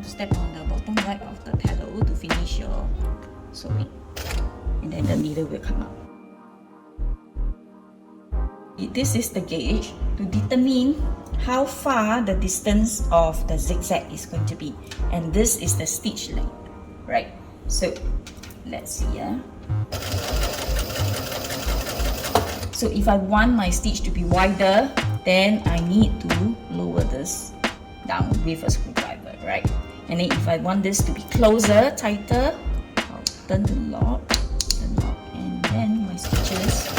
want to step on the bottom right of the pedal to finish your sewing, and then the needle will come out. This is the gauge to determine how far the distance of the zigzag is going to be, and this is the stitch length, right? So let's see. So if I want my stitch to be wider, then I need to lower this down with a screwdriver, right? And then if I want this to be closer, tighter, I'll turn the knob, and then my stitches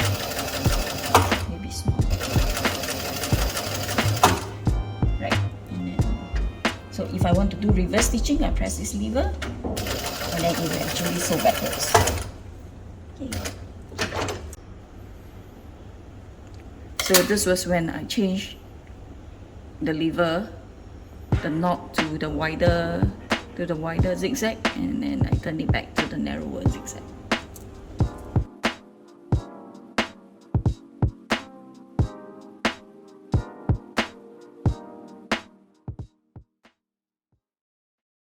will be small, right? And then, so if I want to do reverse stitching, I press this lever, and then it will actually sew backwards. Okay. So this was when I changed the lever, the knob to the wider zigzag, and then I turned it back to the narrower zigzag.